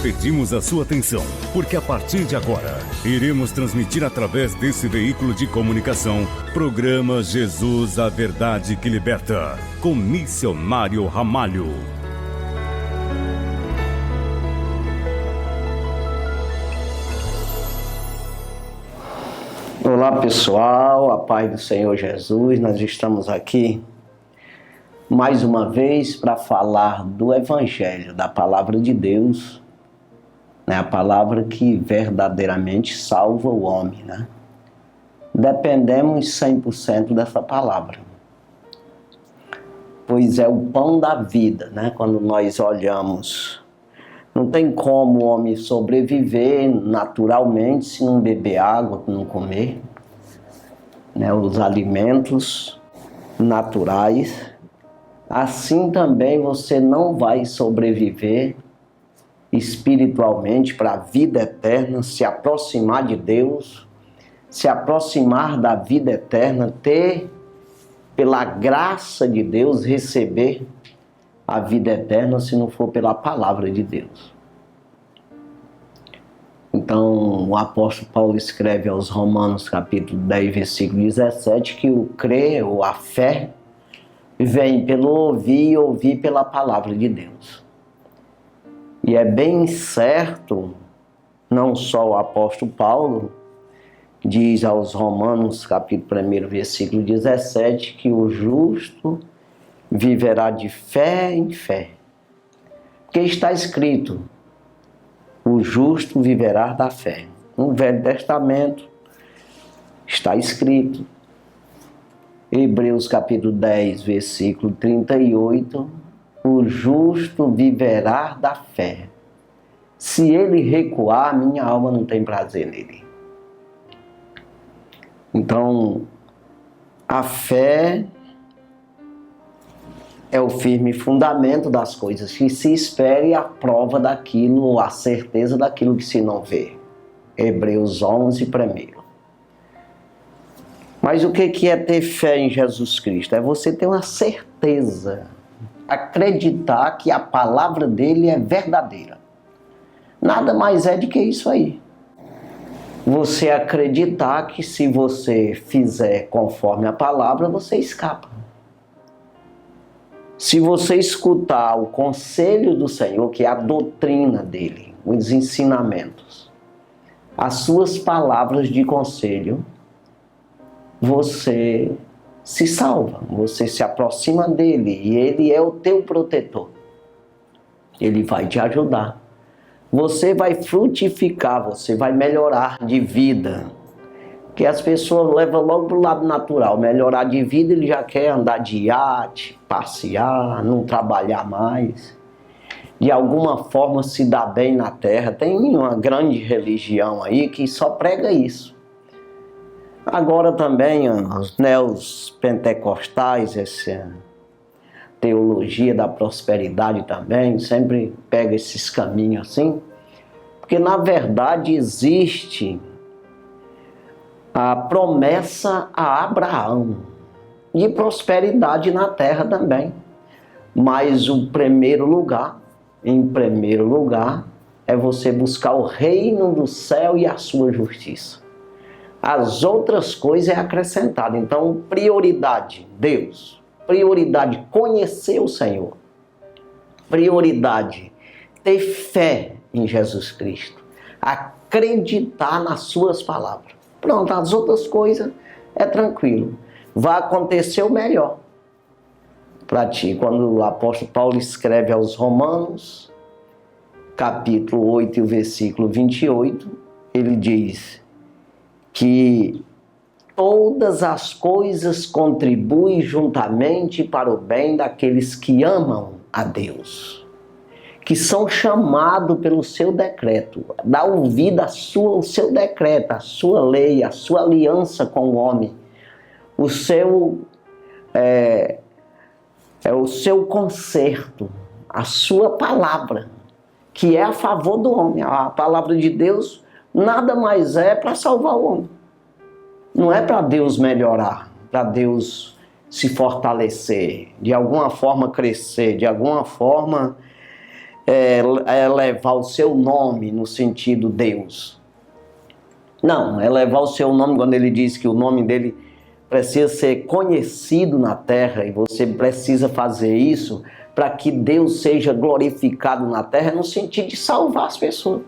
Pedimos a sua atenção, porque a partir de agora, iremos transmitir através desse veículo de comunicação, programa Jesus, a Verdade que Liberta, com Missionário Ramalho. Olá pessoal, a paz do Senhor Jesus, nós estamos aqui mais uma vez para falar do Evangelho, da Palavra de Deus, né? A palavra que verdadeiramente salva o homem, né? Dependemos 100% dessa palavra, pois é o pão da vida, né? Quando nós olhamos, não tem como o homem sobreviver naturalmente se não beber água, se não comer, né? Os alimentos naturais. Assim também você não vai sobreviver espiritualmente para a vida eterna, se aproximar de Deus, se aproximar da vida eterna, ter, pela graça de Deus, receber a vida eterna, se não for pela palavra de Deus. Então, o apóstolo Paulo escreve aos Romanos, capítulo 10, versículo 17, que o crer, ou a fé, vem pelo ouvir e ouvir pela palavra de Deus. E é bem certo, não só o apóstolo Paulo, diz aos Romanos, capítulo 1, versículo 17, que o justo viverá de fé em fé. Porque está escrito, o justo viverá da fé. No Velho Testamento está escrito, Hebreus capítulo 10, versículo 38, o justo viverá da fé. Se ele recuar, minha alma não tem prazer nele. Então, a fé é o firme fundamento das coisas que se espera e a prova daquilo, ou a certeza daquilo que se não vê. Hebreus 11, primeiro. Mas o que é ter fé em Jesus Cristo? É você ter uma certeza, acreditar que a palavra dele é verdadeira. Nada mais é do que isso aí. Você acreditar que se você fizer conforme a palavra, você escapa. Se você escutar o conselho do Senhor, que é a doutrina dele, os ensinamentos, as suas palavras de conselho, você se salva, você se aproxima dele e ele é o teu protetor. Ele vai te ajudar. Você vai frutificar, você vai melhorar de vida. Porque as pessoas levam logo para o lado natural. Melhorar de vida, ele já quer andar de iate, passear, não trabalhar mais. De alguma forma se dar bem na terra. Tem uma grande religião aí que só prega isso. Agora também os neopentecostais, essa teologia da prosperidade também, sempre pega esses caminhos assim, porque na verdade existe a promessa a Abraão de prosperidade na terra também. Mas em primeiro lugar, é você buscar o reino do céu e a sua justiça. As outras coisas é acrescentado. Então, prioridade, Deus. Prioridade, conhecer o Senhor. Prioridade, ter fé em Jesus Cristo. Acreditar nas suas palavras. Pronto, as outras coisas é tranquilo. Vai acontecer o melhor para ti. Quando o apóstolo Paulo escreve aos Romanos, capítulo 8 e o versículo 28, ele diz que todas as coisas contribuem juntamente para o bem daqueles que amam a Deus, que são chamados pelo seu decreto. Dá ouvida ao seu decreto, a sua lei, a sua aliança com o homem, o seu conserto, a sua palavra, que é a favor do homem. A palavra de Deus nada mais é para salvar o homem. Não é para Deus melhorar, para Deus se fortalecer, de alguma forma crescer, de alguma forma levar o seu nome no sentido Deus. Não, é levar o seu nome quando ele diz que o nome dele precisa ser conhecido na terra e você precisa fazer isso para que Deus seja glorificado na terra no sentido de salvar as pessoas.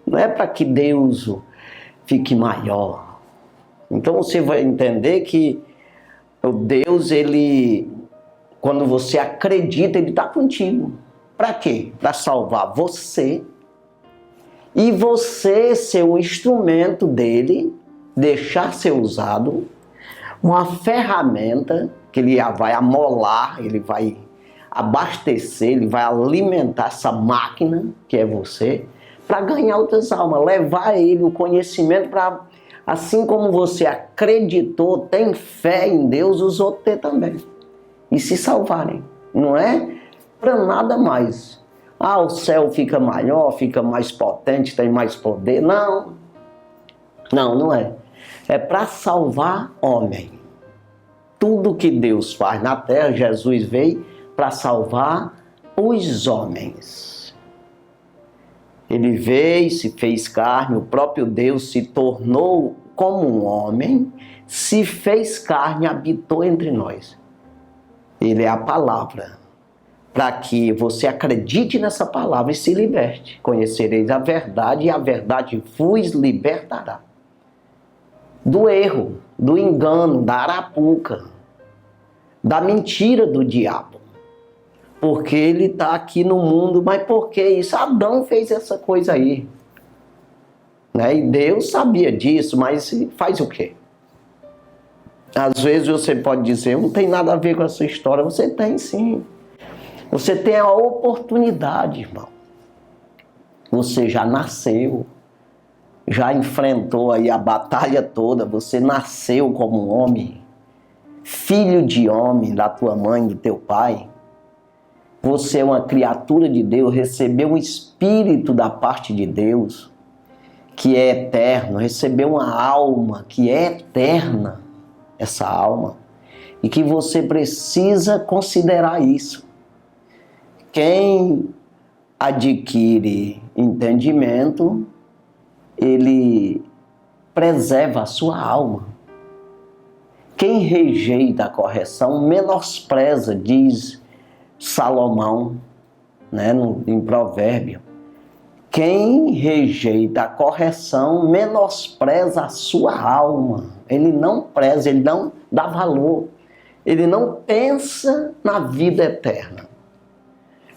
Não é para que Deus fique maior. Então você vai entender que o Deus, ele, quando você acredita, ele está contigo. Para quê? Para salvar você e você ser o instrumento dele, deixar ser usado, uma ferramenta que ele vai amolar, ele vai abastecer, ele vai alimentar essa máquina que é você, para ganhar outras almas, levar a ele o conhecimento para, assim como você acreditou, tem fé em Deus, os outros ter também. E se salvarem. Não é para nada mais. Ah, o céu fica maior, fica mais potente, tem mais poder. Não. Não é. É para salvar homem. Tudo que Deus faz na terra, Jesus veio para salvar os homens. Ele veio, se fez carne, o próprio Deus se tornou como um homem, se fez carne, habitou entre nós. Ele é a palavra, para que você acredite nessa palavra e se liberte. Conhecereis a verdade e a verdade vos libertará. Do erro, do engano, da arapuca, da mentira do diabo. Porque ele está aqui no mundo, mas por que isso? Adão fez essa coisa aí. Né? E Deus sabia disso, mas faz o quê? Às vezes você pode dizer, não tem nada a ver com essa história. Você tem sim. Você tem a oportunidade, irmão. Você já nasceu, já enfrentou aí a batalha toda, você nasceu como um homem, filho de homem da tua mãe, do teu pai. Você é uma criatura de Deus, recebeu um espírito da parte de Deus, que é eterno, recebeu uma alma que é eterna, essa alma, e que você precisa considerar isso. Quem adquire entendimento, ele preserva a sua alma. Quem rejeita a correção menospreza, diz Salomão, né, em Provérbio. Quem rejeita a correção menospreza a sua alma. Ele não preza, ele não dá valor. Ele não pensa na vida eterna.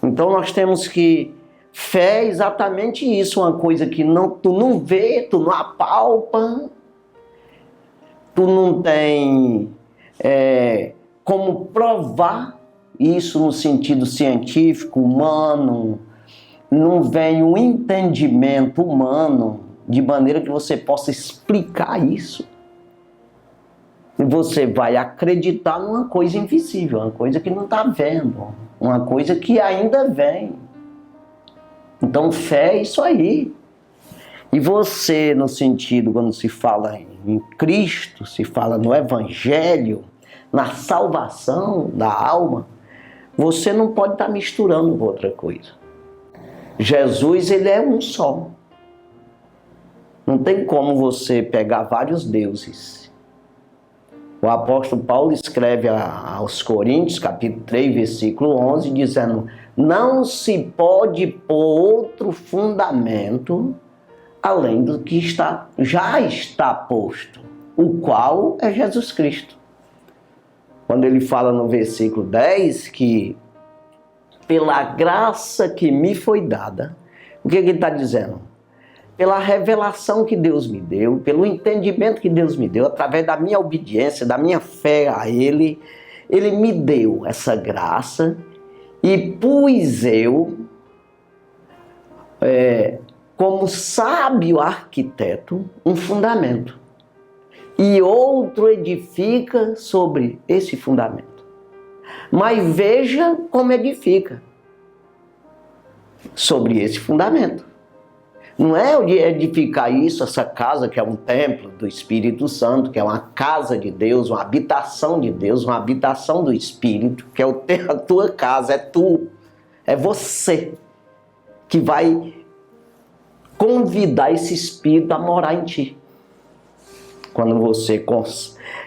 Então nós temos que... Fé é exatamente isso, uma coisa que tu não vê, tu não apalpa, tu não tem como provar isso no sentido científico, humano, não vem um entendimento humano de maneira que você possa explicar isso. E você vai acreditar numa coisa invisível, uma coisa que não está vendo, uma coisa que ainda vem. Então fé é isso aí. E você, no sentido, quando se fala em Cristo, se fala no Evangelho, na salvação da alma, você não pode estar misturando com outra coisa. Jesus, ele é um só. Não tem como você pegar vários deuses. O apóstolo Paulo escreve aos Coríntios, capítulo 3, versículo 11, dizendo: não se pode pôr outro fundamento além do que já está posto, o qual é Jesus Cristo. Quando ele fala no versículo 10 que pela graça que me foi dada, o que ele está dizendo? Pela revelação que Deus me deu, pelo entendimento que Deus me deu, através da minha obediência, da minha fé a Ele, Ele me deu essa graça e pus eu, como sábio arquiteto, um fundamento. E outro edifica sobre esse fundamento. Mas veja como edifica sobre esse fundamento. Não é o de edificar isso, essa casa que é um templo do Espírito Santo, que é uma casa de Deus, uma habitação de Deus, uma habitação do Espírito, que é a tua casa, é tu, é você. que vai convidar esse espírito a morar em ti. Quando você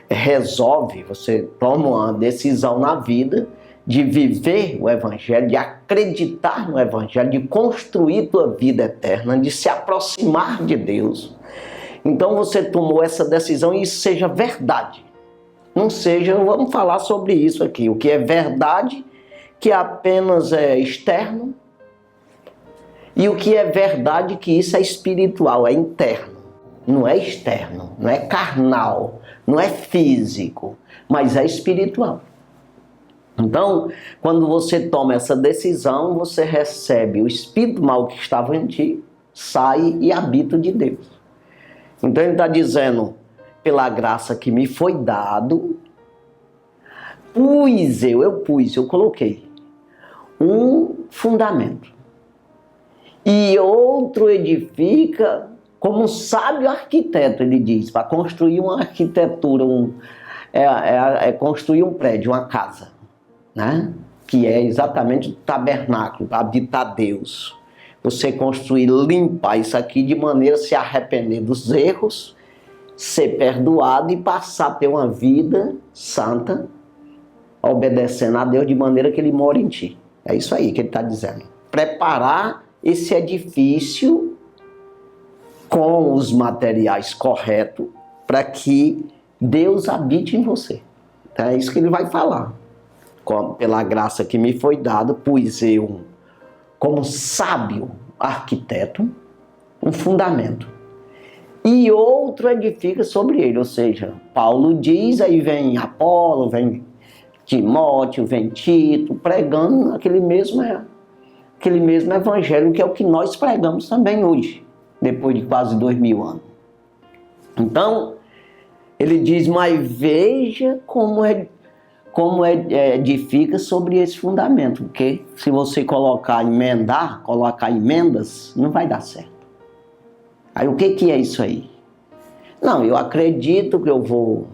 resolve, você toma uma decisão na vida de viver o Evangelho, de acreditar no Evangelho, de construir tua vida eterna, de se aproximar de Deus. Então você tomou essa decisão e isso seja verdade. Não seja, vamos falar sobre isso aqui, o que é verdade, que apenas é externo, e o que é verdade, que isso é espiritual, é interno. Não é externo, não é carnal, não é físico, mas é espiritual. Então, quando você toma essa decisão, você recebe o espírito mau que estava em ti, sai e habita de Deus. Então ele está dizendo, pela graça que me foi dado, eu coloquei um fundamento. E outro edifica como um sábio arquiteto, ele diz, para construir uma arquitetura, construir um prédio, uma casa, né? Que é exatamente o tabernáculo, para habitar Deus. Você construir, limpar isso aqui de maneira a se arrepender dos erros, ser perdoado e passar a ter uma vida santa, obedecendo a Deus de maneira que Ele mora em ti. É isso aí que ele está dizendo. Preparar esse edifício com os materiais corretos para que Deus habite em você. Então é isso que ele vai falar. Pela graça que me foi dada, pus eu, como sábio arquiteto, um fundamento. E outro edifica sobre ele. Ou seja, Paulo diz, aí vem Apolo, vem Timóteo, vem Tito, pregando aquele mesmo evangelho que é o que nós pregamos também hoje, depois de quase 2000 anos. Então, ele diz, mas veja como edifica sobre esse fundamento, porque se você colocar emendas, não vai dar certo. Aí o que é isso aí? Não, eu acredito que eu vou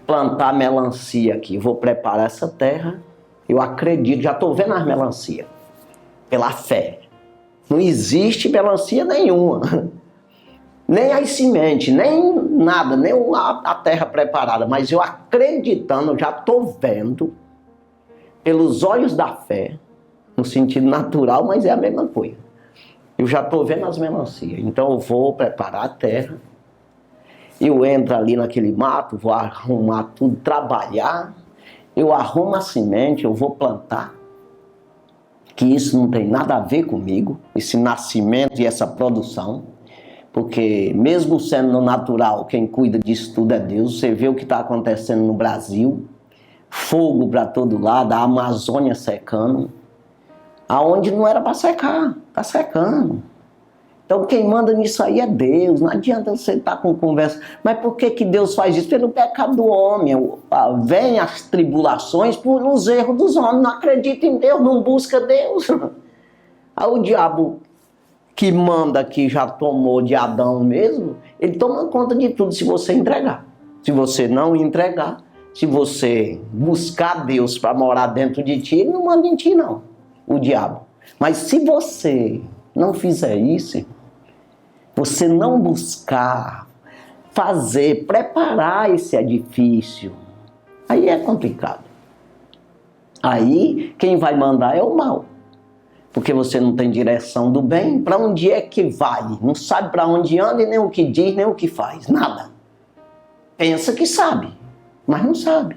plantar melancia aqui, vou preparar essa terra, eu acredito, já estou vendo as melancias, pela fé. Não existe melancia nenhuma, nem as sementes, nem nada, nem a terra preparada, mas eu acreditando, eu já estou vendo, pelos olhos da fé, no sentido natural, mas é a mesma coisa. Eu já estou vendo as melancias, então eu vou preparar a terra, eu entro ali naquele mato, vou arrumar tudo, trabalhar, eu arrumo a semente, eu vou plantar, que isso não tem nada a ver comigo, esse nascimento e essa produção, porque mesmo sendo no natural, quem cuida disso tudo é Deus. Você vê o que está acontecendo no Brasil, fogo para todo lado, a Amazônia secando, aonde não era para secar, está secando. Então quem manda nisso aí é Deus, não adianta você estar com conversa. Mas por que Deus faz isso? Pelo pecado do homem. Vem as tribulações pelos erros dos homens, não acredita em Deus, não busca Deus. Aí o diabo que manda, que já tomou de Adão mesmo, ele toma conta de tudo se você entregar. Se você não entregar, se você buscar Deus para morar dentro de ti, ele não manda em ti não, o diabo. Mas se você não fizer isso, você não buscar, fazer, preparar esse edifício, aí é complicado. Aí quem vai mandar é o mal. Porque você não tem direção do bem, para onde é que vai? Não sabe para onde anda e nem o que diz, nem o que faz, nada. Pensa que sabe, mas não sabe.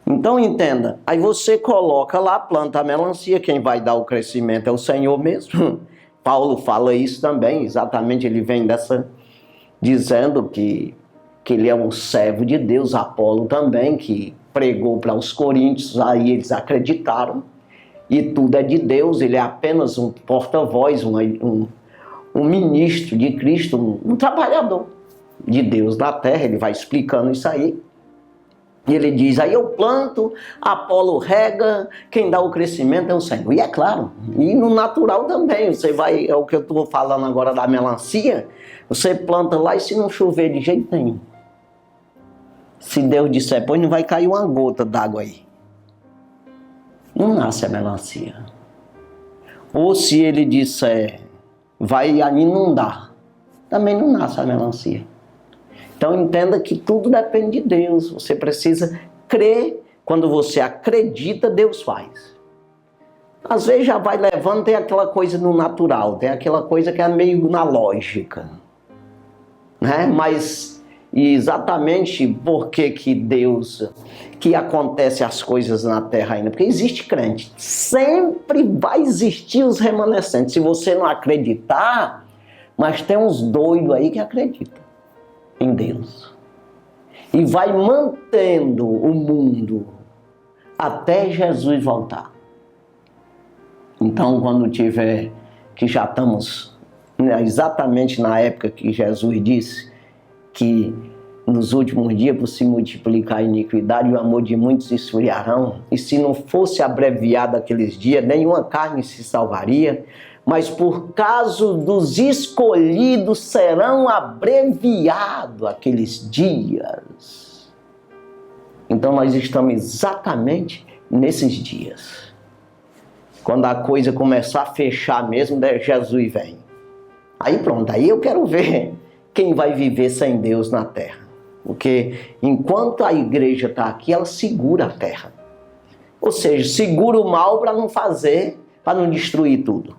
Então entenda, aí você coloca lá, planta a melancia, quem vai dar o crescimento é o Senhor mesmo. Paulo fala isso também, exatamente, ele vem dizendo que ele é um servo de Deus, Apolo também, que pregou para os coríntios, aí eles acreditaram. E tudo é de Deus, ele é apenas um porta-voz, um ministro de Cristo, um trabalhador de Deus na terra. Ele vai explicando isso aí. E ele diz, aí eu planto, Apolo rega, quem dá o crescimento é o Senhor. E é claro, e no natural também, é o que eu estou falando agora da melancia, você planta lá e se não chover de jeito nenhum, se Deus disser, pois não vai cair uma gota d'água aí. Não nasce a melancia. Ou se ele disser, vai inundar, também não nasce a melancia. Então entenda que tudo depende de Deus. Você precisa crer. Quando você acredita, Deus faz. Às vezes já vai levando, tem aquela coisa no natural, tem aquela coisa que é meio na lógica, né? Mas exatamente por que Deus, que acontece as coisas na terra ainda? Porque existe crente, sempre vai existir os remanescentes. Se você não acreditar, mas tem uns doidos aí que acreditam em Deus e vai mantendo o mundo até Jesus voltar. Então, quando tiver, que já estamos exatamente na época que Jesus disse que nos últimos dias, por se multiplicar a iniquidade, o amor de muitos esfriarão, e se não fosse abreviado aqueles dias, nenhuma carne se salvaria, mas por causa dos escolhidos serão abreviados aqueles dias. Então nós estamos exatamente nesses dias. Quando a coisa começar a fechar mesmo, Jesus vem. Aí pronto, aí eu quero ver quem vai viver sem Deus na terra. Porque enquanto a igreja está aqui, ela segura a terra. Ou seja, segura o mal para não fazer, para não destruir tudo.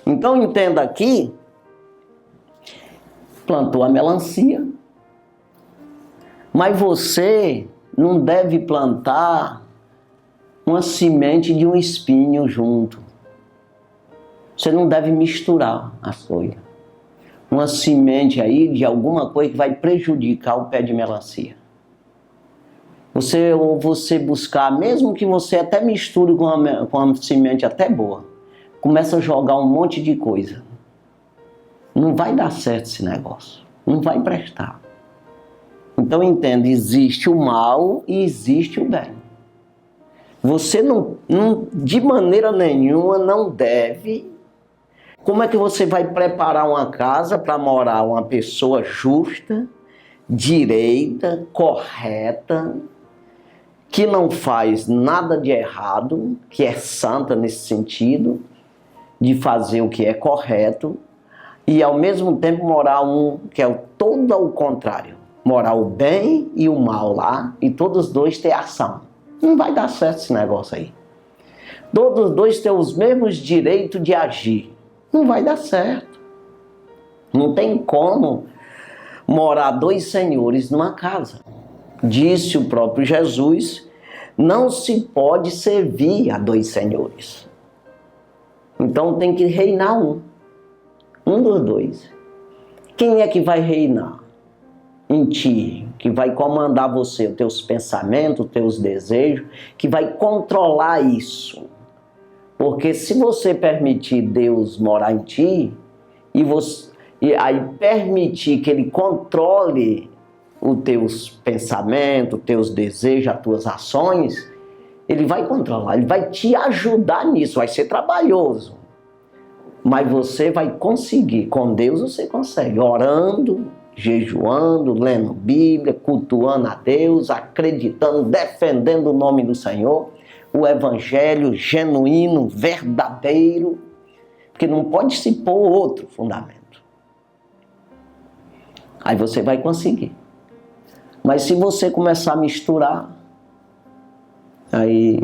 Então entenda aqui, plantou a melancia, mas você não deve plantar uma semente de um espinho junto. Você não deve misturar as coisas. Uma semente aí de alguma coisa que vai prejudicar o pé de melancia. Você buscar, mesmo que você até misture com uma semente até boa, começa a jogar um monte de coisa. Não vai dar certo esse negócio. Não vai prestar. Então entenda, existe o mal e existe o bem. Você não de maneira nenhuma não deve. Como é que você vai preparar uma casa para morar uma pessoa justa, direita, correta, que não faz nada de errado, que é santa nesse sentido, de fazer o que é correto, e ao mesmo tempo morar um que é todo ao contrário, morar o bem e o mal lá, e todos os dois ter ação. Não vai dar certo esse negócio aí. Todos os dois têm os mesmos direitos de agir. Não vai dar certo. Não tem como morar dois senhores numa casa. Disse o próprio Jesus, não se pode servir a dois senhores. Então tem que reinar um dos dois. Quem é que vai reinar em ti? Que vai comandar você, os teus pensamentos, os teus desejos, que vai controlar isso. Porque se você permitir Deus morar em ti, e aí permitir que Ele controle os teus pensamentos, os teus desejos, as tuas ações, Ele vai controlar, Ele vai te ajudar nisso, vai ser trabalhoso. Mas você vai conseguir, com Deus você consegue, orando, jejuando, lendo Bíblia, cultuando a Deus, acreditando, defendendo o nome do Senhor, o evangelho genuíno, verdadeiro, porque não pode se pôr outro fundamento. Aí você vai conseguir. Mas se você começar a misturar, aí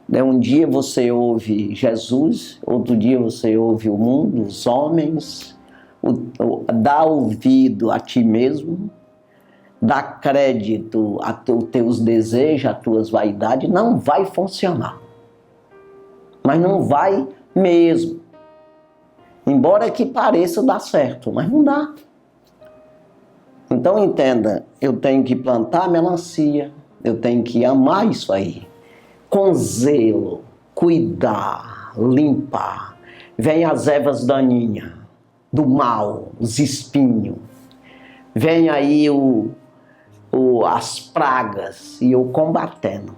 um dia você ouve Jesus, outro dia você ouve o mundo, os homens, dá ouvido a ti mesmo, dá crédito a teus desejos, a tuas vaidades, não vai funcionar. Mas não vai mesmo. Embora que pareça dar certo, mas não dá. Então entenda, eu tenho que plantar melancia, eu tenho que amar isso aí, com zelo, cuidar, limpar. Vem as ervas daninhas, do mal, os espinhos. Vem aí as pragas e eu combatendo.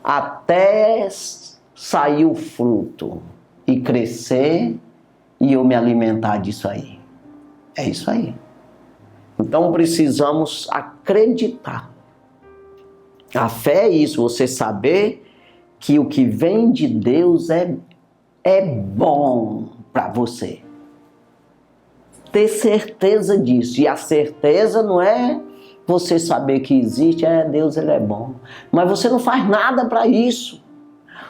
Até sair o fruto e crescer e eu me alimentar disso aí. É isso aí. Então precisamos acreditar. A fé é isso, você saber que o que vem de Deus é é bom para você. Ter certeza disso. E a certeza não é você saber que existe, Deus, ele é bom. Mas você não faz nada para isso.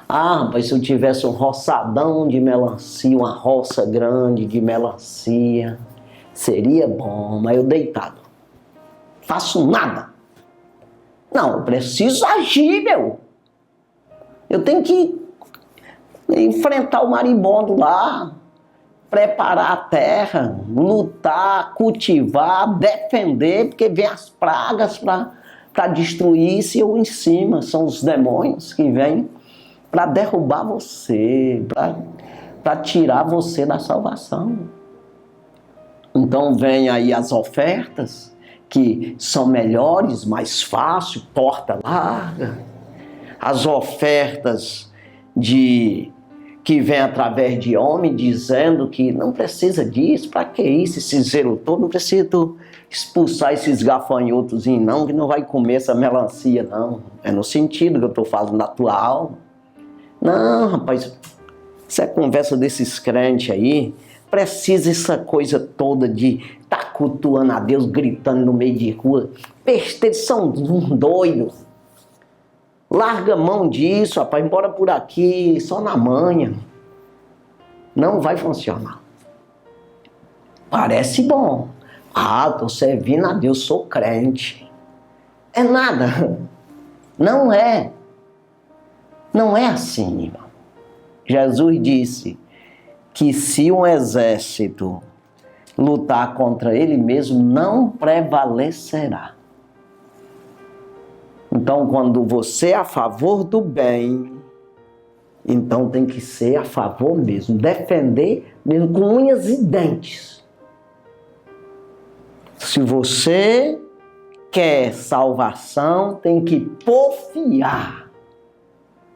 Rapaz, se eu tivesse um roçadão de melancia, uma roça grande de melancia, seria bom, mas eu deitado. Faço nada. Não, eu preciso agir, meu. Eu tenho que enfrentar o marimbondo lá, preparar a terra, lutar, cultivar, defender, porque vem as pragas para destruir isso e eu em cima. São os demônios que vêm para derrubar você, para tirar você da salvação. Então vem aí as ofertas, que são melhores, mais fácil, porta larga. As ofertas que vem através de homem dizendo que não precisa disso, para que isso, esse zelo todo, não precisa expulsar esses gafanhotos não, que não vai comer essa melancia não. É no sentido que eu estou falando da tua alma. Não, rapaz, isso é conversa desses crentes aí. Precisa essa coisa toda de estar cultuando a Deus, gritando no meio de rua. Eles são doidos. Larga a mão disso, rapaz, embora por aqui, só na manhã. Não vai funcionar. Parece bom. Estou servindo a Deus, sou crente. É nada. Não é. Não é assim, irmão. Jesus disse que se um exército lutar contra ele mesmo, não prevalecerá. Então, quando você é a favor do bem, então tem que ser a favor mesmo, defender mesmo com unhas e dentes. Se você quer salvação, tem que porfiar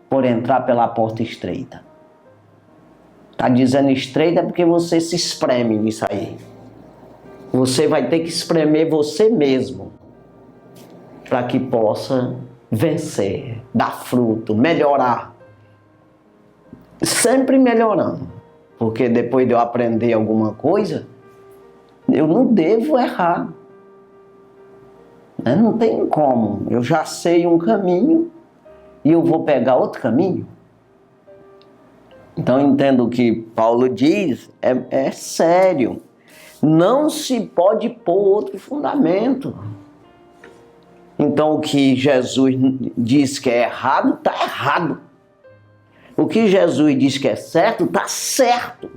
por entrar pela porta estreita. Está dizendo estreita porque você se espreme nisso aí. Você vai ter que espremer você mesmo para que possa vencer, dar fruto, melhorar. Sempre melhorando. Porque depois de eu aprender alguma coisa, eu não devo errar. Não tem como. Eu já sei um caminho e eu vou pegar outro caminho. Então entendo o que Paulo diz, é sério. Não se pode pôr outro fundamento. Então o que Jesus diz que é errado, está errado. O que Jesus diz que é certo, está certo.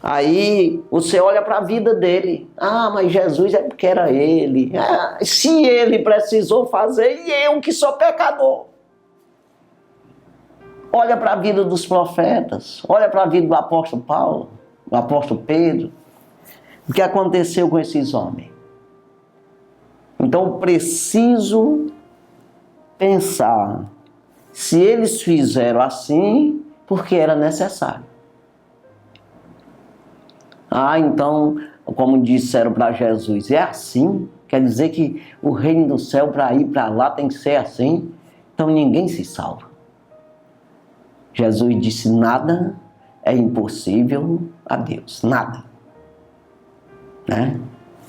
Aí você olha para a vida dele. Mas Jesus é porque era ele. Se ele precisou fazer, e eu que sou pecador. Olha para a vida dos profetas. Olha para a vida do apóstolo Paulo, do apóstolo Pedro. O que aconteceu com esses homens? Então preciso pensar. Se eles fizeram assim, porque era necessário. Então, como disseram para Jesus, é assim? Quer dizer que o reino do céu, para ir para lá, tem que ser assim? Então ninguém se salva. Jesus disse, nada é impossível a Deus, nada. Né?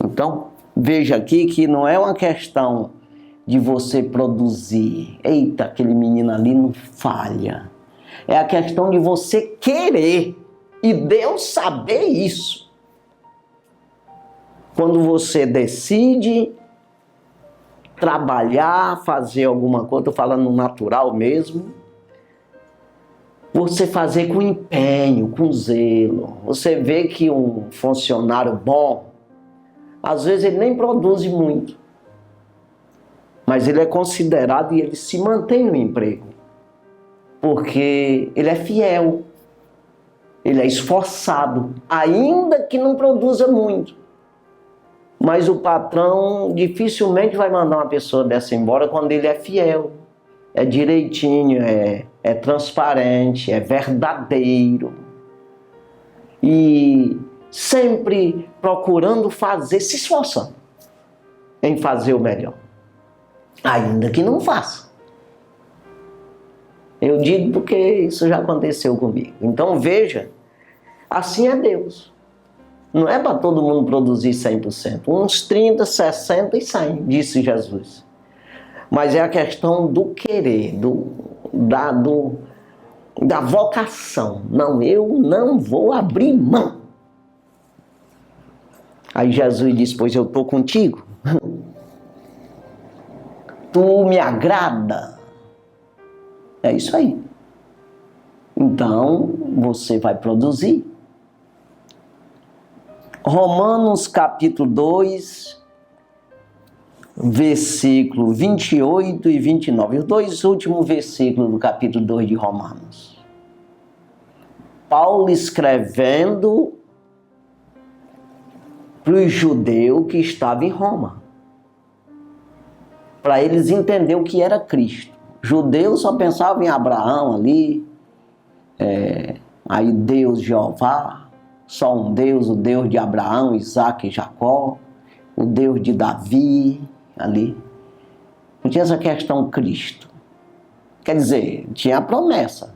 Então, veja aqui que não é uma questão de você produzir. Eita, aquele menino ali não falha. É a questão de você querer. E Deus saber isso. Quando você decide trabalhar, fazer alguma coisa, estou falando no natural mesmo, você fazer com empenho, com zelo. Você vê que um funcionário bom, às vezes ele nem produz muito, mas ele é considerado e ele se mantém no emprego, porque ele é fiel. Ele é esforçado, ainda que não produza muito. Mas o patrão dificilmente vai mandar uma pessoa dessa embora quando ele é fiel. É direitinho, é transparente, é verdadeiro. E sempre procurando fazer, se esforçando em fazer o melhor. Ainda que não faça. Eu digo porque isso já aconteceu comigo. Então veja, assim é Deus. Não é para todo mundo produzir 100%. Uns 30, 60 e 100, disse Jesus. Mas é a questão do querer, da vocação. Não, eu não vou abrir mão. Aí Jesus disse, pois eu estou contigo. Tu me agrada. É isso aí. Então, você vai produzir. Romanos capítulo 2, versículo 28 e 29. Os dois últimos versículos do capítulo 2 de Romanos. Paulo escrevendo para os judeus que estavam em Roma. Para eles entenderem o que era Cristo. Judeus só pensavam em Abraão ali, aí Deus, Jeová, só um Deus, o Deus de Abraão, Isaac e Jacó, o Deus de Davi, ali. Não tinha essa questão Cristo. Quer dizer, tinha a promessa.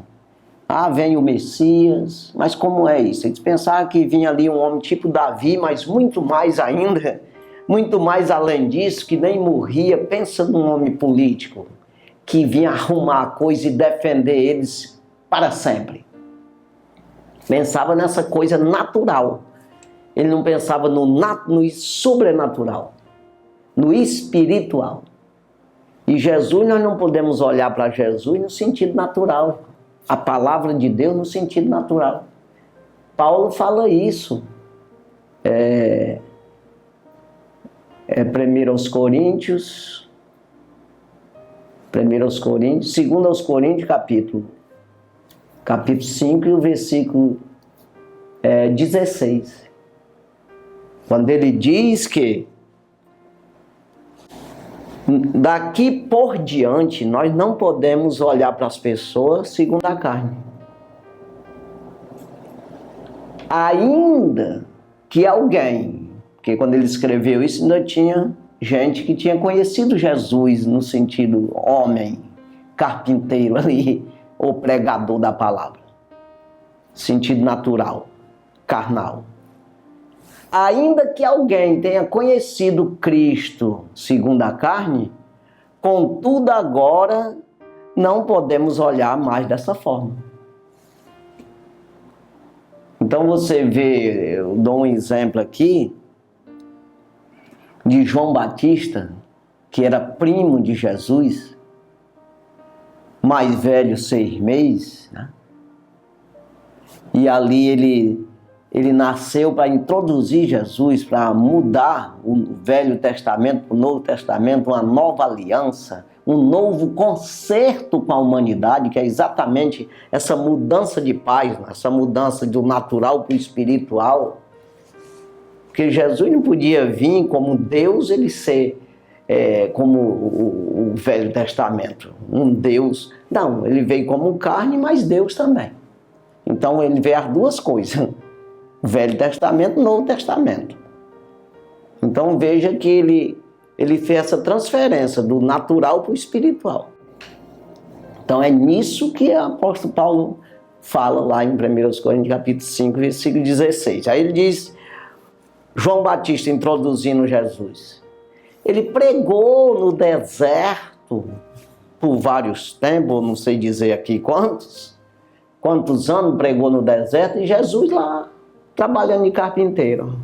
Ah, vem o Messias, mas como é isso? Eles pensavam que vinha ali um homem tipo Davi, mas muito mais ainda, muito mais além disso, que nem morria. Pensa num homem político, que vinha arrumar a coisa e defender eles para sempre. Pensava nessa coisa natural. Ele não pensava no sobrenatural, no espiritual. E Jesus, nós não podemos olhar para Jesus no sentido natural. A palavra de Deus no sentido natural. Paulo fala isso. 1 aos Coríntios, 2 aos Coríntios, capítulo 5 e o versículo 16. Quando ele diz que daqui por diante nós não podemos olhar para as pessoas segundo a carne. Ainda que alguém, porque quando ele escreveu isso ainda tinha gente que tinha conhecido Jesus no sentido homem, carpinteiro ali, ou pregador da palavra. Sentido natural, carnal. Ainda que alguém tenha conhecido Cristo segundo a carne, contudo agora não podemos olhar mais dessa forma. Então você vê, eu dou um exemplo aqui, de João Batista, que era primo de Jesus, mais velho 6 meses, né? E ali ele nasceu para introduzir Jesus, para mudar o Velho Testamento para o Novo Testamento, uma nova aliança, um novo concerto com a humanidade, que é exatamente essa mudança de paz, essa mudança do natural para o espiritual. Porque Jesus não podia vir como Deus, ele ser como o Velho Testamento, um Deus. Não, ele veio como carne, mas Deus também. Então ele veio as duas coisas. Velho Testamento, Novo Testamento. Então veja que ele fez essa transferência do natural para o espiritual. Então é nisso que o apóstolo Paulo fala lá em 1 Coríntios capítulo 5, versículo 16. Aí ele diz, João Batista introduzindo Jesus. Ele pregou no deserto por vários tempos, não sei dizer aqui quantos anos pregou no deserto, e Jesus lá, trabalhando de carpinteiro.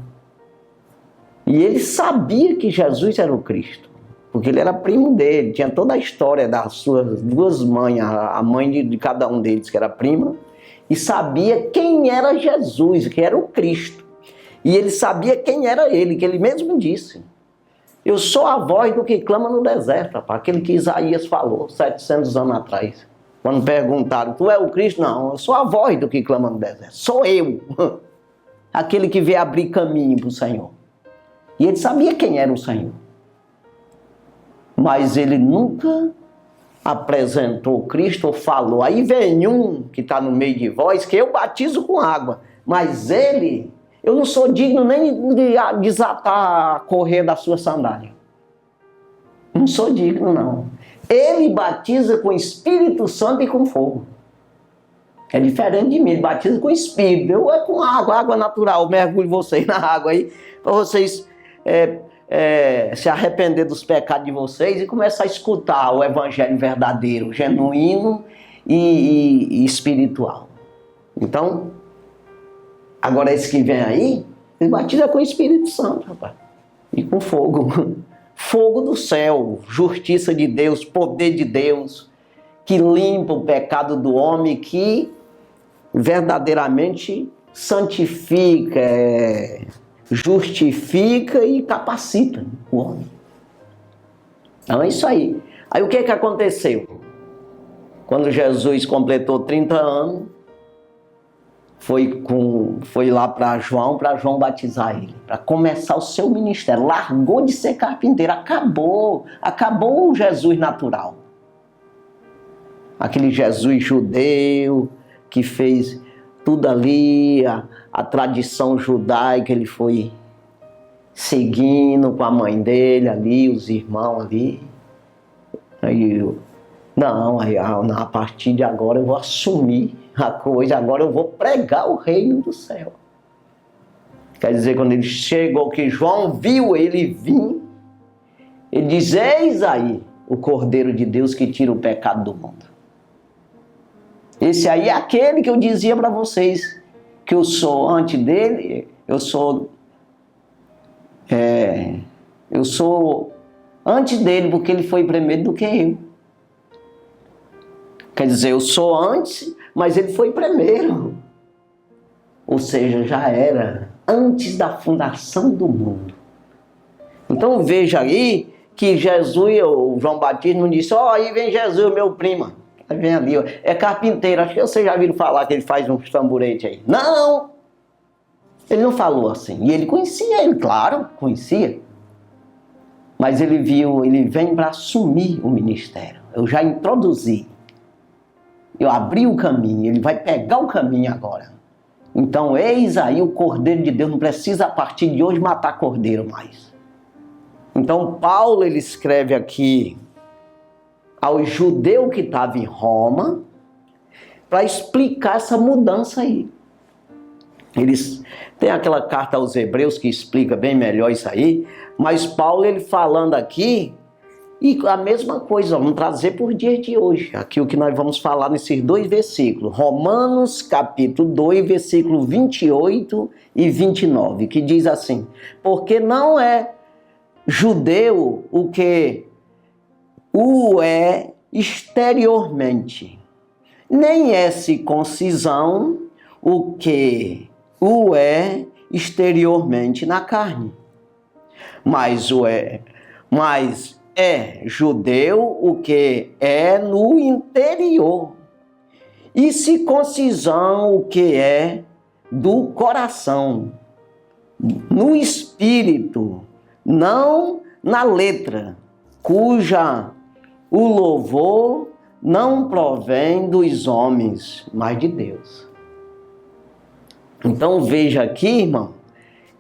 E ele sabia que Jesus era o Cristo, porque ele era primo dele, tinha toda a história das suas duas mães, a mãe de cada um deles, que era prima, e sabia quem era Jesus, que era o Cristo. E ele sabia quem era ele, que ele mesmo disse. Eu sou a voz do que clama no deserto, rapaz, aquele que Isaías falou 700 anos atrás. Quando perguntaram, tu é o Cristo? Não, eu sou a voz do que clama no deserto. Sou eu. Aquele que veio abrir caminho para o Senhor. E ele sabia quem era o Senhor. Mas ele nunca apresentou Cristo ou falou. Aí vem um que está no meio de vós, que eu batizo com água. Mas ele, eu não sou digno nem de desatar a correia da sua sandália. Não sou digno, não. Ele batiza com Espírito Santo e com fogo. É diferente de mim, ele batiza com Espírito. Eu é com água natural. Eu mergulho vocês na água aí, para vocês se arrepender dos pecados de vocês e começar a escutar o Evangelho verdadeiro, genuíno e espiritual. Então, agora esse que vem aí, ele batiza com o Espírito Santo, rapaz. E com fogo. Fogo do céu, justiça de Deus, poder de Deus, que limpa o pecado do homem, que verdadeiramente santifica, justifica e capacita o homem. Então é isso aí. Aí o que aconteceu? Quando Jesus completou 30 anos, foi lá para João batizar ele, para começar o seu ministério. Largou de ser carpinteiro, acabou o Jesus natural. Aquele Jesus judeu que fez tudo ali, a tradição judaica, ele foi seguindo com a mãe dele ali, os irmãos ali. A partir de agora eu vou assumir a coisa, agora eu vou pregar o reino do céu. Quer dizer, quando ele chegou, que João viu ele vir, ele diz: eis aí o Cordeiro de Deus que tira o pecado do mundo. Esse aí é aquele que eu dizia para vocês, que eu sou antes dele, eu sou antes dele, porque ele foi primeiro do que eu. Quer dizer, eu sou antes, mas ele foi primeiro. Ou seja, já era antes da fundação do mundo. Então veja aí que Jesus, o João Batista não disse: aí vem Jesus, meu primo. Aí vem ali, é carpinteiro. Acho que vocês já viram falar que ele faz uns tamboretes aí. Não! Ele não falou assim. E ele conhecia ele, claro, conhecia. Mas ele vem para assumir o ministério. Eu já introduzi. Eu abri o caminho, ele vai pegar o caminho agora. Então, eis aí o Cordeiro de Deus, não precisa a partir de hoje matar cordeiro mais. Então, Paulo, ele escreve aqui ao judeu que estava em Roma, para explicar essa mudança aí. Eles têm aquela carta aos Hebreus que explica bem melhor isso aí, mas Paulo, ele falando aqui, e a mesma coisa, vamos trazer por dia de hoje, aqui o que nós vamos falar nesses dois versículos, Romanos capítulo 2, versículo 28 e 29, que diz assim: porque não é judeu o que o é exteriormente, nem é circuncisão o que o é exteriormente na carne, mas é judeu o que é no interior, e circuncisão o que é do coração, no espírito, não na letra, cuja o louvor não provém dos homens, mas de Deus. Então veja aqui, irmão,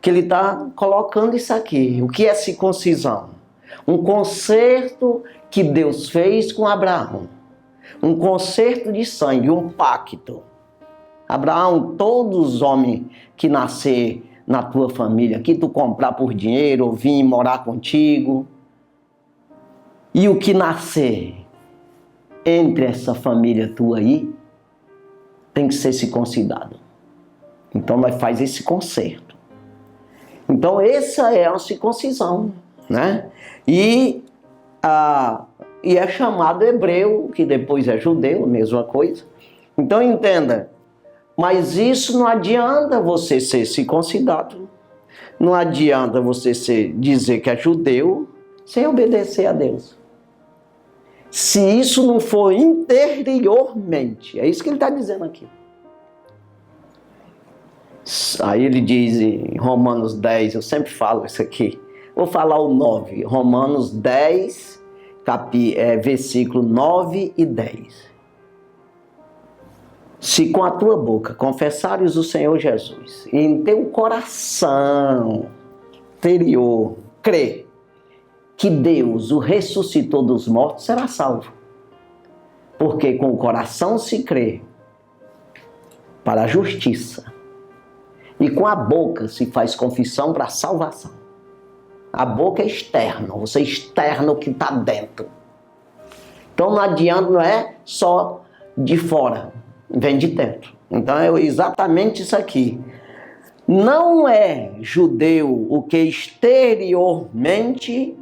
que ele está colocando isso aqui. O que é circuncisão? Um concerto que Deus fez com Abraão. Um concerto de sangue, um pacto. Abraão, todos os homens que nascer na tua família, que tu comprar por dinheiro ou vir morar contigo, e o que nascer entre essa família tua aí, tem que ser circuncidado. Então nós faz esse concerto. Então essa é a circuncisão, né? E é chamado hebreu, que depois é judeu, a mesma coisa. Então entenda, mas isso não adianta você ser circuncidado, não adianta você dizer que é judeu sem obedecer a Deus. Se isso não for interiormente, é isso que ele está dizendo aqui. Aí ele diz em Romanos 10, eu sempre falo isso aqui, vou falar o 9, Romanos 10, versículo 9 e 10. Se com a tua boca confessares o Senhor Jesus, e em teu coração interior crer que Deus o ressuscitou dos mortos será salvo. Porque com o coração se crê para a justiça e com a boca se faz confissão para a salvação. A boca é externa, você externa o que está dentro. Então não adianta, não é só de fora, vem de dentro. Então é exatamente isso aqui. Não é judeu o que exteriormente,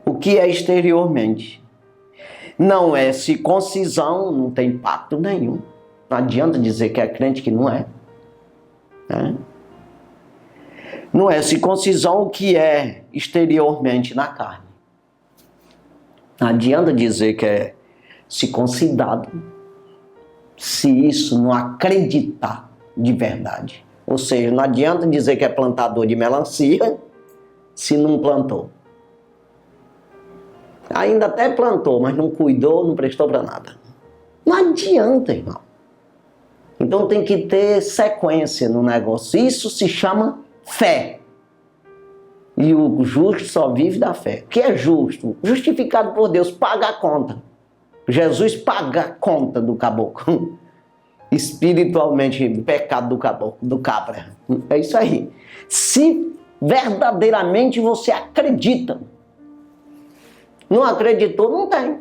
o que é exteriormente. Não é circuncisão, não tem impacto nenhum. Não adianta dizer que é crente que não é. Não é circuncisão o que é exteriormente na carne. Não adianta dizer que é circuncidado se isso não acreditar de verdade. Ou seja, não adianta dizer que é plantador de melancia se não plantou. Ainda até plantou, mas não cuidou, não prestou para nada. Não adianta, irmão. Então tem que ter sequência no negócio. Isso se chama fé. E o justo só vive da fé. O que é justo? Justificado por Deus, paga a conta. Jesus paga a conta do caboclo. Espiritualmente, o pecado do caboclo, do cabra. É isso aí. Se verdadeiramente você acredita. Não acreditou, não tem.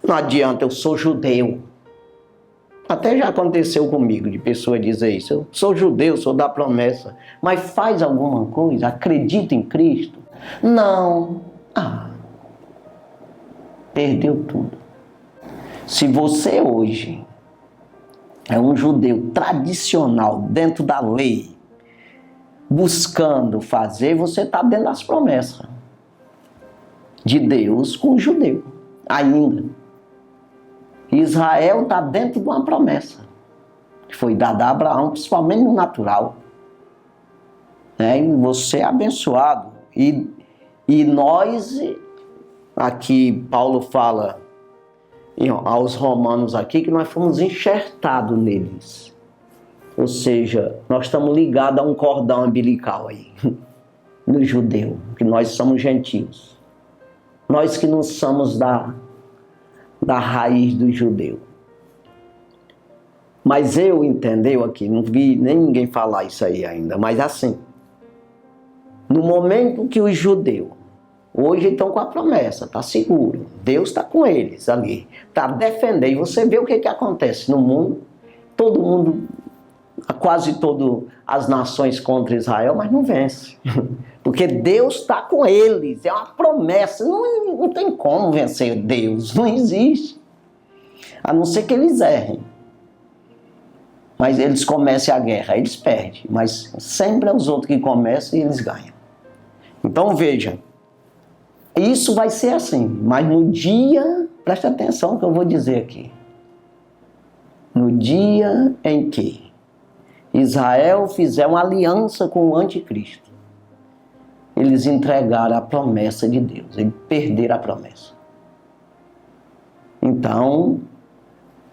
Não adianta, eu sou judeu. Até já aconteceu comigo, de pessoa dizer isso. Eu sou judeu, sou da promessa. Mas faz alguma coisa? Acredita em Cristo? Não. Perdeu tudo. Se você hoje é um judeu tradicional, dentro da lei, buscando fazer, você está dentro das promessas de Deus com o judeu, ainda. Israel está dentro de uma promessa que foi dada a Abraão, principalmente no natural. E você é abençoado. E nós, aqui Paulo fala aos romanos aqui, que nós fomos enxertados neles. Ou seja, nós estamos ligados a um cordão umbilical aí, no judeu, que nós somos gentios. Nós que não somos da raiz do judeu. Mas eu entendeu aqui, não vi nem ninguém falar isso aí ainda, mas assim, no momento que os judeus, hoje estão com a promessa, está seguro, Deus está com eles ali, está defendendo, e você vê o que acontece no mundo, todo mundo, quase todas as nações contra Israel, mas não vence. Porque Deus está com eles, é uma promessa, não tem como vencer Deus, não existe. A não ser que eles errem. Mas eles comecem a guerra, eles perdem, mas sempre é os outros que começam e eles ganham. Então veja, isso vai ser assim, mas no dia, presta atenção no que eu vou dizer aqui. No dia em que Israel fizer uma aliança com o anticristo, eles entregaram a promessa de Deus, eles perderam a promessa. Então,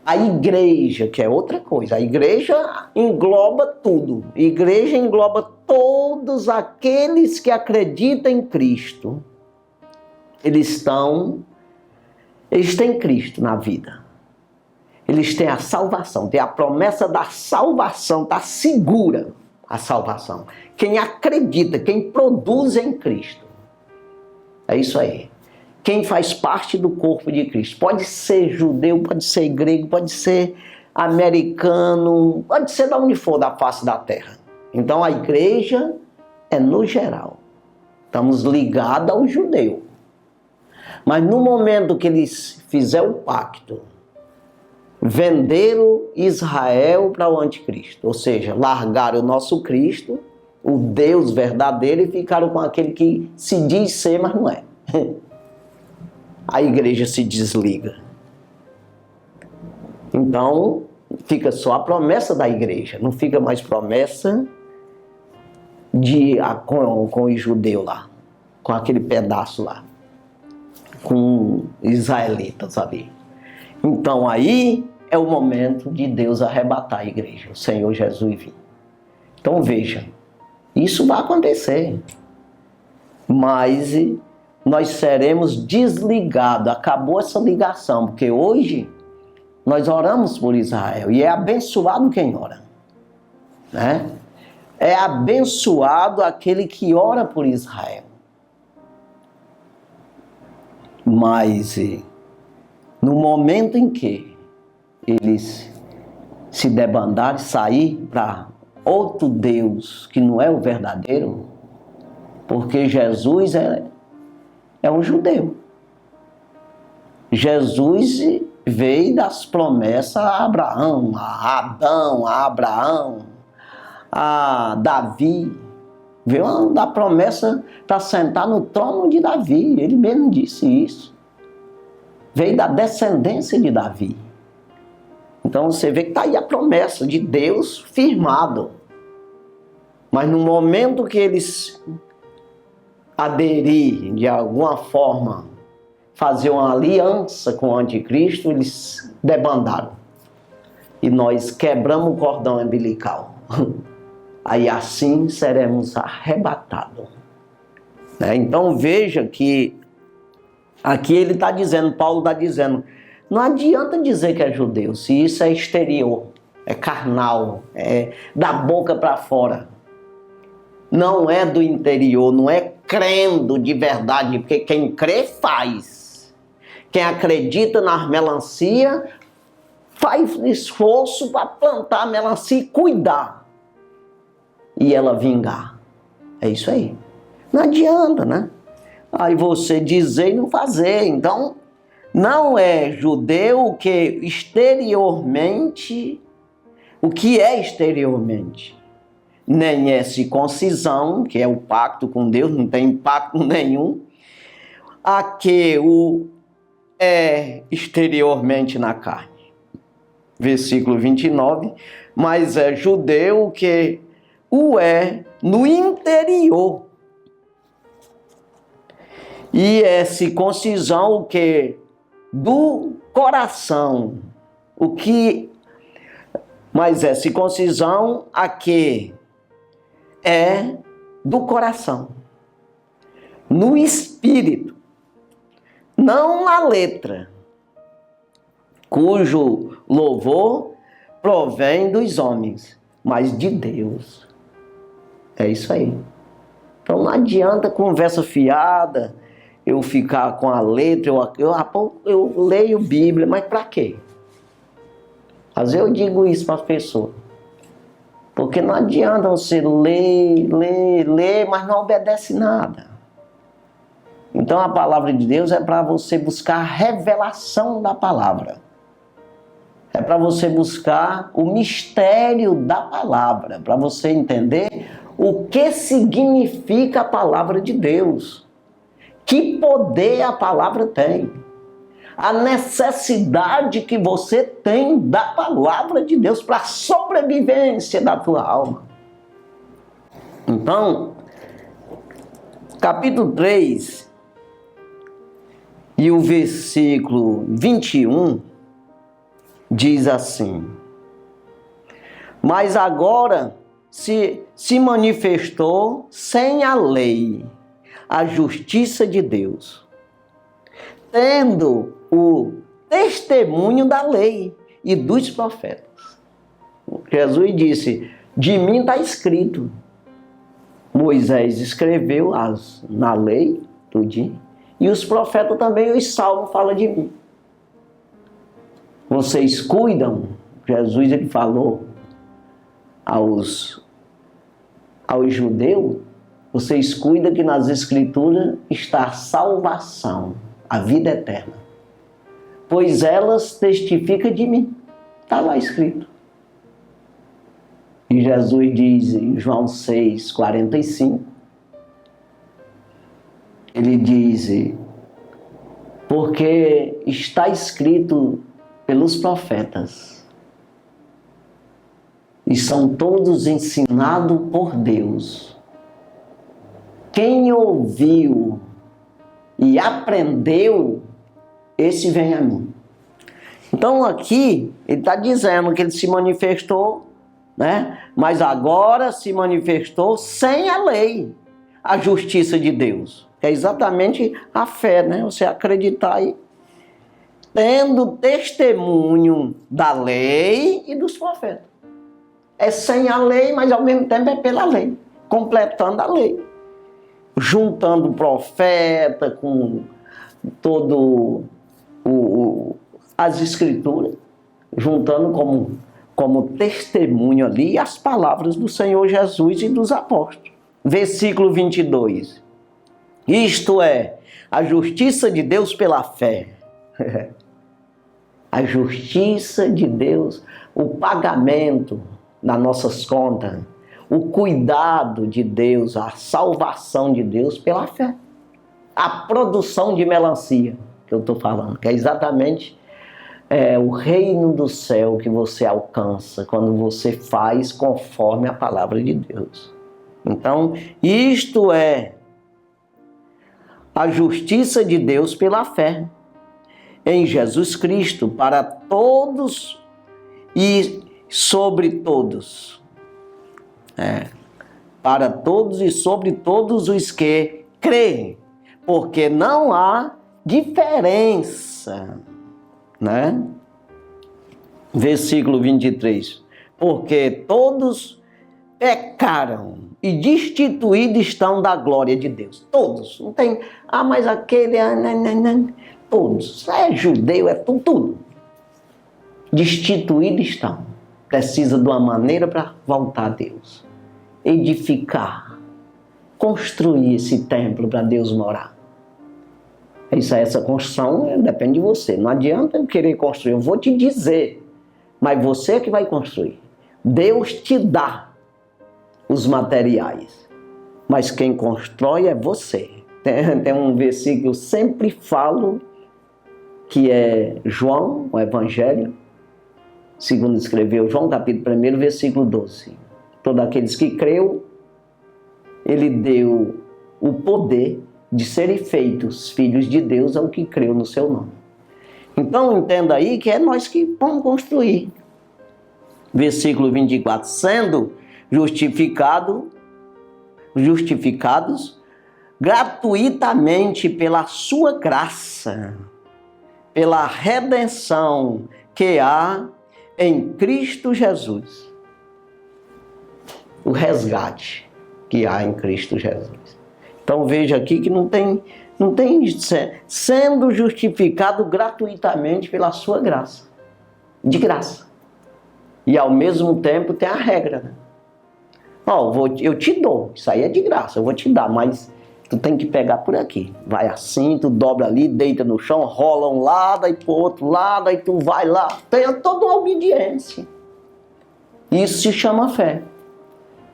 a igreja, que é outra coisa, a igreja engloba tudo. A igreja engloba todos aqueles que acreditam em Cristo. Eles têm Cristo na vida. Eles têm a salvação, têm a promessa da salvação, está segura a salvação. Quem acredita, quem produz em Cristo. É isso aí. Quem faz parte do corpo de Cristo. Pode ser judeu, pode ser grego, pode ser americano, pode ser da onde for da face da terra. Então a igreja é no geral. Estamos ligados ao judeu. Mas no momento que eles fizeram o pacto, venderam Israel para o anticristo, ou seja, largaram o nosso Cristo, o Deus verdadeiro, e ficaram com aquele que se diz ser, mas não é. A igreja se desliga. Então, fica só a promessa da igreja, não fica mais promessa com os judeus lá, com aquele pedaço lá, com israelitas ali. Então aí é o momento de Deus arrebatar a igreja, o Senhor Jesus vir. Então veja, isso vai acontecer. mas nós seremos desligados. Acabou essa ligação, porque hoje nós oramos por Israel e é abençoado quem ora, né? É abençoado aquele que ora por Israel. Mas no momento em que eles se debandarem e sair para outro Deus que não é o verdadeiro, porque Jesus é um judeu. Jesus veio das promessas a Abraão, a Adão, a Abraão, a Davi. Veio da promessa para sentar no trono de Davi. Ele mesmo disse isso. Veio da descendência de Davi. Então você vê que está aí a promessa de Deus firmado. Mas no momento que eles aderir de alguma forma, fazer uma aliança com o anticristo, eles debandaram. E nós quebramos o cordão umbilical. Aí assim seremos arrebatados. Então veja que aqui ele está dizendo, Paulo está dizendo, não adianta dizer que é judeu, se isso é exterior, é carnal, é da boca para fora. Não é do interior, não é crendo de verdade, porque quem crê faz. Quem acredita na melancia faz esforço para plantar a melancia e cuidar. E ela vingar. É isso aí. Não adianta, né? Aí você dizer e não fazer. Então, não é judeu que exteriormente, o que é exteriormente? Nem é circuncisão, que é o pacto com Deus, não tem pacto nenhum. A que o é exteriormente na carne. Versículo 29. Mas é judeu que o é no interior. E é circuncisão o que? Do coração. O que? Mas é circuncisão a que? É do coração. No espírito. Não na letra. Cujo louvor provém dos homens, mas de Deus. É isso aí. Então não adianta conversa fiada, eu ficar com a letra, eu leio Bíblia, mas para quê? Às vezes eu digo isso para as pessoas. Porque não adianta você ler, mas não obedece nada. Então a palavra de Deus é para você buscar a revelação da palavra. É para você buscar o mistério da palavra, para você entender o que significa a palavra de Deus. Que poder a palavra tem. A necessidade que você tem da palavra de Deus para a sobrevivência da tua alma. Então, capítulo 3 e o versículo 21 diz assim: mas agora se manifestou sem a lei a justiça de Deus, tendo o testemunho da lei e dos profetas. Jesus disse, de mim está escrito. Moisés escreveu na lei, tudinho, e os profetas também, os salmos falam de mim. Vocês cuidam, Jesus ele falou aos judeus, vocês cuidam que nas escrituras está a salvação, a vida eterna. Pois elas testificam de mim. Está lá escrito. E Jesus diz em João 6, 45, ele diz, porque está escrito pelos profetas, e são todos ensinados por Deus. Quem ouviu e aprendeu, esse vem a mim. Então aqui, ele está dizendo que ele se manifestou, né? Mas agora se manifestou sem a lei. a justiça de Deus? É exatamente a fé, né? Você acreditar e tendo testemunho da lei e dos profetas. É sem a lei, mas ao mesmo tempo é pela lei, completando a lei. Juntando o profeta com todo as escrituras, juntando como testemunho ali as palavras do Senhor Jesus e dos apóstolos. Versículo 22. Isto é, a justiça de Deus pela fé. A justiça de Deus, o pagamento nas nossas contas, o cuidado de Deus, a salvação de Deus pela fé. A produção de melancia que eu estou falando, que é exatamente o reino do céu que você alcança quando você faz conforme a palavra de Deus. Então, isto é a justiça de Deus pela fé em Jesus Cristo para todos e sobre todos. Para todos e sobre todos os que creem, porque não há diferença, né? Versículo 23. Porque todos pecaram e destituídos estão da glória de Deus. Todos. Não tem, mas aquele... Todos. É judeu, é tudo. Destituídos estão. Precisa de uma maneira para voltar a Deus. Edificar. Construir esse templo para Deus morar. Essa construção depende de você. Não adianta eu querer construir. Eu vou te dizer. Mas você que vai construir. Deus te dá os materiais. Mas quem constrói é você. Tem um versículo que eu sempre falo, que é João, o Evangelho, segundo escreveu João, capítulo 1, versículo 12. Todos aqueles que creu, ele deu o poder de serem feitos filhos de Deus ao que creu no seu nome. Então entenda aí que é nós que vamos construir. Versículo 24, sendo justificados gratuitamente pela sua graça, pela redenção que há em Cristo Jesus. O resgate que há em Cristo Jesus. Então veja aqui que não tem sendo justificado gratuitamente pela sua graça. De graça. E ao mesmo tempo tem a regra, né? Eu te dou, isso aí é de graça, eu vou te dar, mas tu tem que pegar por aqui. Vai assim, tu dobra ali, deita no chão, rola um lado, aí pro outro lado, aí tu vai lá. Tem toda uma obediência. Isso se chama fé.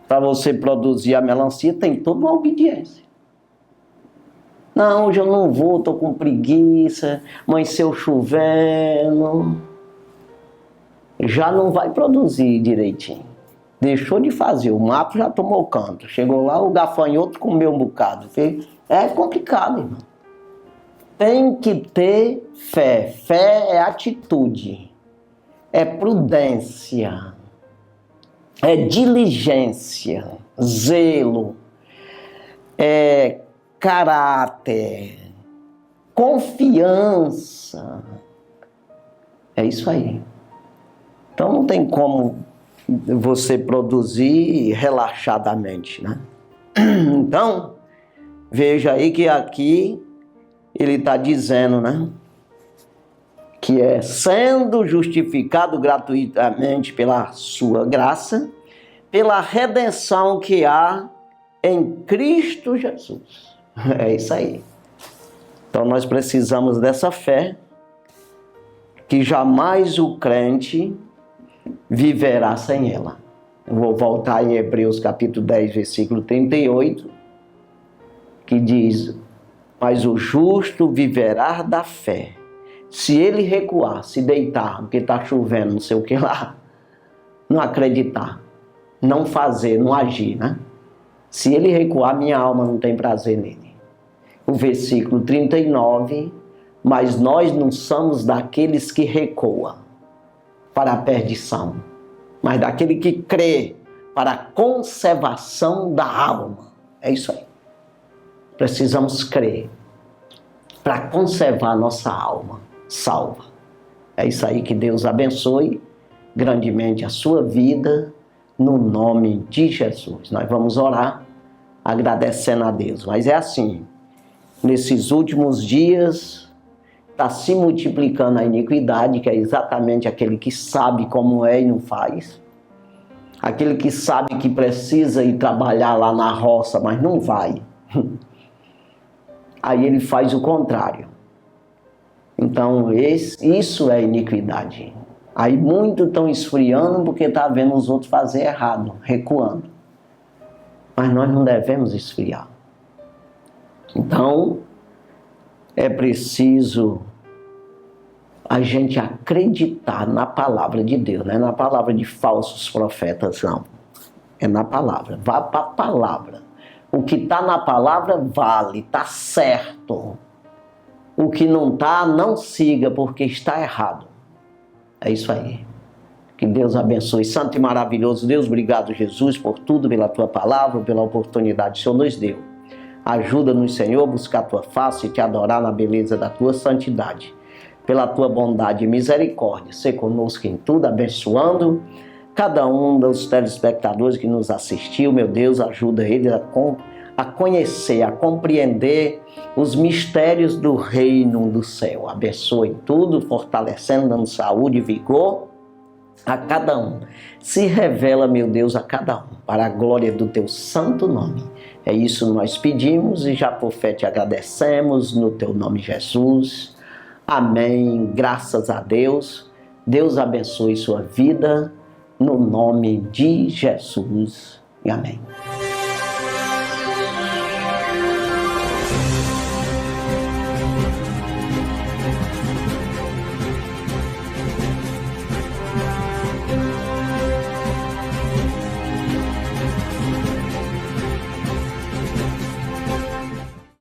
Para você produzir a melancia, tem toda uma obediência. Não, hoje eu não vou, estou com preguiça, amanheceu chovendo. Já não vai produzir direitinho. Deixou de fazer, o mato já tomou canto. Chegou lá, o gafanhoto comeu um bocado. É complicado, irmão. Tem que ter fé. Fé é atitude, é prudência, é diligência, zelo, é caráter, confiança. É isso aí. Então não tem como você produzir relaxadamente, né? Então, veja aí que aqui ele está dizendo, né? Que é sendo justificado gratuitamente pela sua graça, pela redenção que há em Cristo Jesus. É isso aí. Então nós precisamos dessa fé, que jamais o crente viverá sem ela. Eu vou voltar em Hebreus capítulo 10, versículo 38, que diz: mas o justo viverá da fé. Se ele recuar, se deitar, porque está chovendo, não sei o que lá, não acreditar, não fazer, não agir, né? Se ele recuar, minha alma não tem prazer nele. O versículo 39, mas nós não somos daqueles que recuam para a perdição, mas daquele que crê para a conservação da alma. É isso aí. Precisamos crer para conservar nossa alma salva. É isso aí, que Deus abençoe grandemente a sua vida, no nome de Jesus. Nós vamos orar agradecendo a Deus. Mas é assim, nesses últimos dias está se multiplicando a iniquidade, que é exatamente aquele que sabe como é e não faz. Aquele que sabe que precisa ir trabalhar lá na roça, mas não vai. Aí ele faz o contrário. Então isso é iniquidade. Aí muitos estão esfriando porque está vendo os outros fazer errado, recuando. Mas nós não devemos esfriar. Então, é preciso a gente acreditar na palavra de Deus, não é na palavra de falsos profetas, não. É na palavra. Vá para a palavra. O que está na palavra vale, está certo. O que não está, não siga, porque está errado. É isso aí. Que Deus abençoe. Santo e maravilhoso Deus, obrigado, Jesus, por tudo, pela tua palavra, pela oportunidade que o Senhor nos deu. Ajuda-nos, Senhor, a buscar a tua face e te adorar na beleza da tua santidade. Pela tua bondade e misericórdia, ser conosco em tudo, abençoando cada um dos telespectadores que nos assistiu. Meu Deus, ajuda eles a conhecer, a compreender os mistérios do reino do céu. Abençoe em tudo, fortalecendo, dando saúde e vigor a cada um. Se revela, meu Deus, a cada um, para a glória do teu santo nome. É isso que nós pedimos e já por fé te agradecemos no teu nome, Jesus. Amém. Graças a Deus. Deus abençoe sua vida no nome de Jesus. Amém.